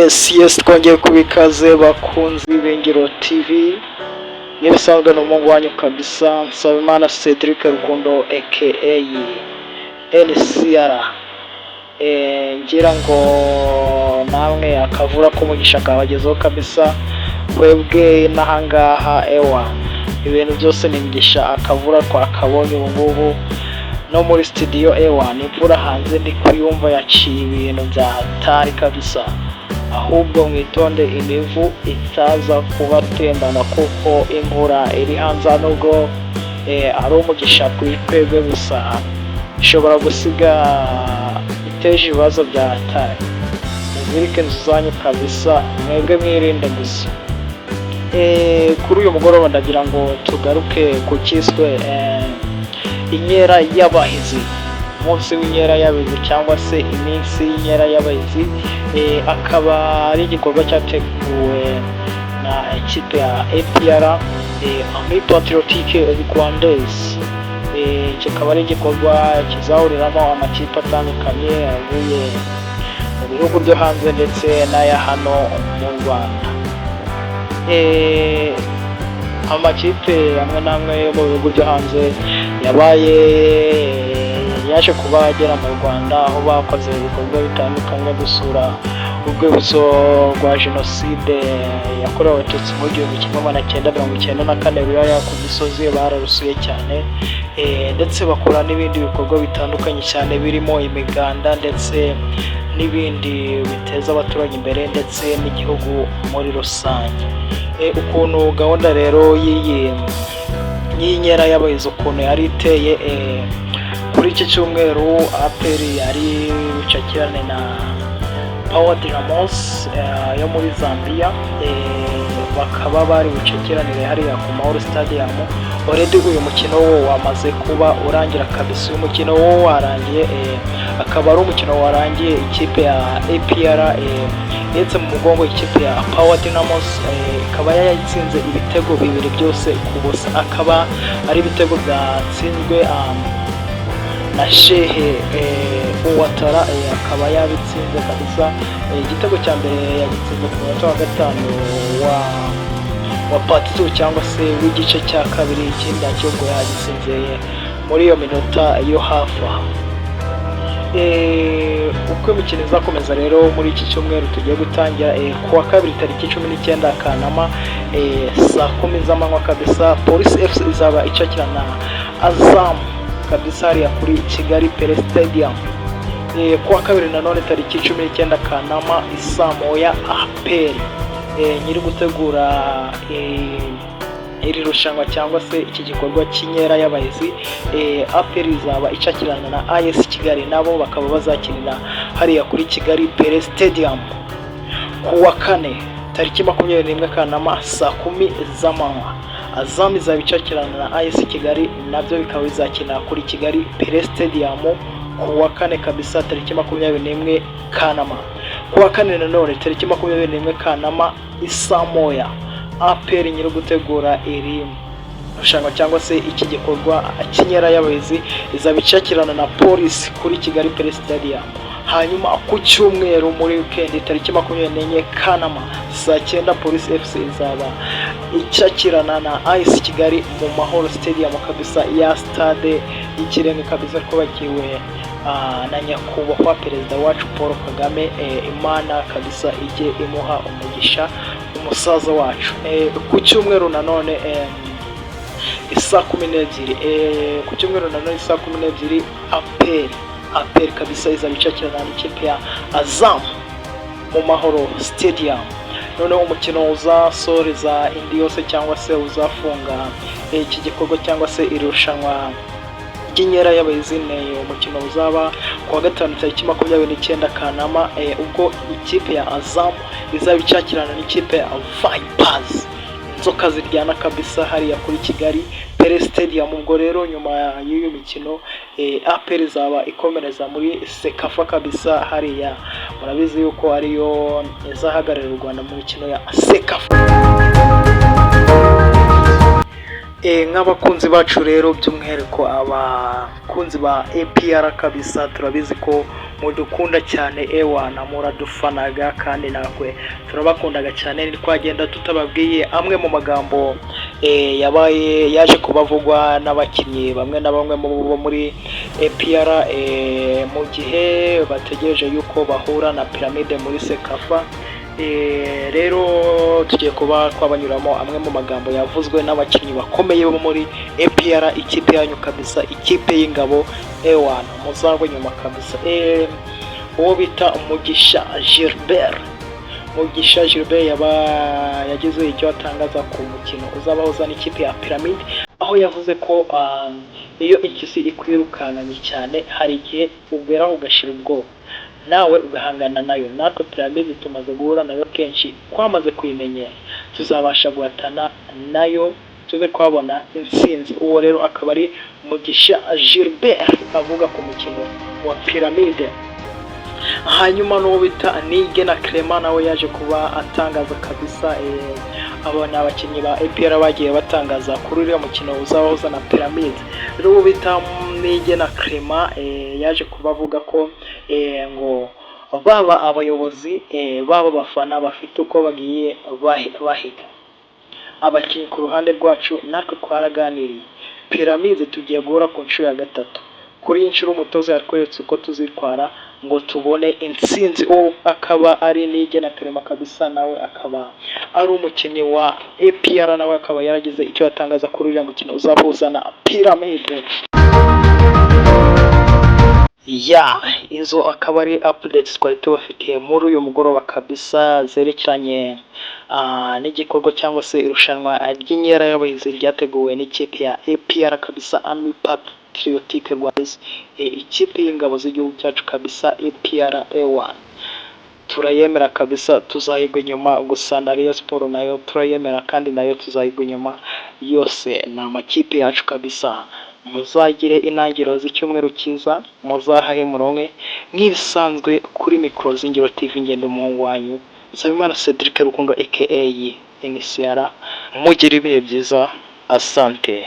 Yes, twongeye kubikaze bakunzi b'Ingiro TV. N'ibisanzwe n'umuhungu wanyu kabisa Nsabimana Cedric Rukundo aka NCR. Ngira ngo namwe akavura k'umugisha kabagezeho kabisa, webwe n'ahangaha ewa ibintu byose n'imigisha akavura kwa kabonye ubu no muri studio ewa n'imvura hanze ndi kuyumva yaciye ibintu byatari kabisa, ahubwo mwitonde imivu itaza kubatembana kuko imvura iri hanze nubwo ari umugisha kuri twebwe gusa ishobora gusiga iteje ibibazo bya hatari. Muzirike inzu zanyu kabisa, mwebwe mwirinde gusa. Kuri uyu mugoroba ndagira ngo tugaruke ku kiswe inkera y'abahizi, umunsi w'inkera y'abahizi cyangwa se iminsi y'inkera y'abahizi. Akaba ari igikorwa cyateguwe na ekipe ya APR Armée Patriotique Rwandaise. Kikaba ari igikorwa kizahuriramo amakipe atandukanye avuye mu bihugu byo hanze ndetse n'aya hano mu Rwanda. Amakipe amwe n'amwe yo mu bihugu byo hanze yaje kuba agera mu Rwanda, aho bakoze ibikorwa bitandukanye gusura urwibutso rwa jenoside yakorewe abatutsi mu 1994 ruriya ku Gisozi. Bararusuye cyane ndetse bakora n'ibindi bikorwa bitandukanye cyane birimo imiganda ndetse n'ibindi biteza abaturage imbere ndetse n'igihugu muri rusange. Ukuntu gahunda rero y'inkera y'abahizi ukuntu yari iteye, kuri iki cyumweru APR yari bucakirane na Power Dynamos yo muri Zambia. Bakaba bari bucakiranire hariya ku Mahoro Stadium. Already uyu mukino wo wamaze kuba urangira kabisa. Uyu mukino wo warangiye, akaba ari umukino warangiye ikipe ya APR ndetse mu mugongo ikipe ya Power Dynamos ikaba yayitsinze ibitego bibiri byose ku busa. Akaba ari ibitego byatsinzwe na Shehe Uwatara, akaba yabitsinze kabisa. Igitego cya mbere yagitsinze ku munota wa gatanu wa part 2 cyangwa se w'igice cya kabiri, ikindi cyo ngo yagitsinze muri iyo minota yo hafi. Uko imikino izakomeza rero muri iki cyumweru tugiye gutangira ku wa kabiri tariki 19 Kanama saa 10 z'amanywa kabisa, Police FC izaba icakirana Azam kabisa hariya kuri Kigali Pele Stadium. Ku wa kabiri nanone tariki 19 Kanama saa moya APR nyiri gutegura iri rushanwa cyangwa se iki gikorwa cy'inkera y'abahizi. APR izaba icakirana na AS Kigali, nabo bakaba bazakinira hariya kuri Kigali Pele Stadium. Ku wa kane tariki 21 Kanama saa 10 z'amanywa Azam izaba icakirana na AS Kigali, nabyo bikaba bizakina kuri Kigali Pele Stadium ku wa kane kabisa tariki 21 Kanama. Ku wa kane nanone tariki 21 Kanama saa moya APR nyiri gutegura iri rushanwa cyangwa se iki gikorwa cy'inkera y'abahizi izaba icakirana na Police kuri Kigali Pele Stadium. Hanyuma ku cyumweru muri weekend tariki 24 Kanama saa 9 Police FC izaba icakirana na AS Kigali mu Mahoro Stadium kabisa, ya stade y'ikirenge kabisa, ko bakiwe na nyakubahwa perezida wacu Paul Kagame. Imana kabisa ijye imuha umugisha umusaza wacu. Ku cyumweru nanone saa 12 ku cyumweru nanone saa 12 APR kabisa izaba icakirana n'ikipe ya Azam mu Mahoro Stadium. Noneho umukino uzasoreza indi yose cyangwa se uzafunga iki gikorwa cyangwa se irushanwa ry'inkera y'abahizi ni umukino uzaba ku wa gatanu tariki 29 Kanama, ubwo ikipe ya Azam izaba icakirana n'ikipe ya Vipers, inzoka ziryana kabisa hariya kuri Kigali Pele Stadium. Ubwo rero nyuma y'iyo mikino APR izaba ikomereza muri Sekafa kabisa hariya, murabizi yuko ariyo izahagararira u Rwanda mu mikino ya Sekafa. nk'abakunzi bacu rero by'umwihariko abakunzi ba APR kabisa, turabizi ko mudukunda cyane, ewana muradufanaga kandi nakwe turabakundaga cyane. Twagenda tutababwiye amwe mu magambo yaje kubavugwa n'abakinnyi bamwe na bamwe bo muri APR mu gihe bategereje yuko bahura na Pyramide muri Sekafa. Rero tugiye kuba twabanyuramo amwe mu magambo yavuzwe n'abakinnyi bakomeye bo muri APR, ikipe yanyu kabisa, ikipe y'ingabo, ewana muzagwe nyuma kabisa. Uwo bita Mugisha Gilbert yagize icyo atangaza ku mukino uzabahuza n'ikipe ya Pyramide, aho yavuze ko iyo ikisi ikwirukankanye cyane hari igihe ugeraho ugashira ubwoba nawe ugahangana nayo. Natwe Pyramide tumaze guhura nayo kenshi, twamaze kuyimenyera, tuzabasha guhatana nayo tuze twabona intsinzi. Uwo rero akaba ari Mugisha Gilbert avuga ku mukino wa Pyramide. Hanyuma n'uwo bita Niyigena Clement nawe yaje kuba atangaza kabisa. Abo ni abakinnyi ba APR bagiye batangaza kuri uriya mukino uzabahuza na Pyramide. Rero uwo bita Niyigena Clement yaje kuba avuga ko ngo baba abayobozi baba abafana bafite uko bagiye bahiga abakinnyi. Ku ruhande rwacu natwe twaraganiriye, Pyramide tugiye guhura ku nshuro ya gatatu. Kuri iyi nshuro umutoza yatweretse uko tuzitwara ngo tubone intsinzi. Uwo akaba ari Niyigena Clement kabisa, nawe akaba ari umukinnyi wa APR, nawe akaba yaragize icyo yatangaza kuri uriya mukino uzahuza na Pyramide. Izo akaba ari updates twari tubafitiye muri uyu mugoroba kabisa, zerekeranye n'igikorwa cyangwa se irushanwa ry'inkera y'abahizi ryateguwe n'ikipe ya APR kabisa, Army Patriotic Rwanda, ikipe y'ingabo z'igihugu cyacu kabisa, APR A1 turayemera kabisa, tuzahigwa inyuma. Gusa na Rayon Sport nayo turayemera kandi nayo tuzahigwa inyuma. Yose ni amakipe yacu kabisa. Muzagire intangiriro z'icyumweru cyiza, muzahahe muronke nk'ibisanzwe kuri mikoro z'Ingiro TV. Ngende umuhungu wanyu Nsabimana Cedric Rukundo aka Inisiara. Mugire ibihe byiza, asante.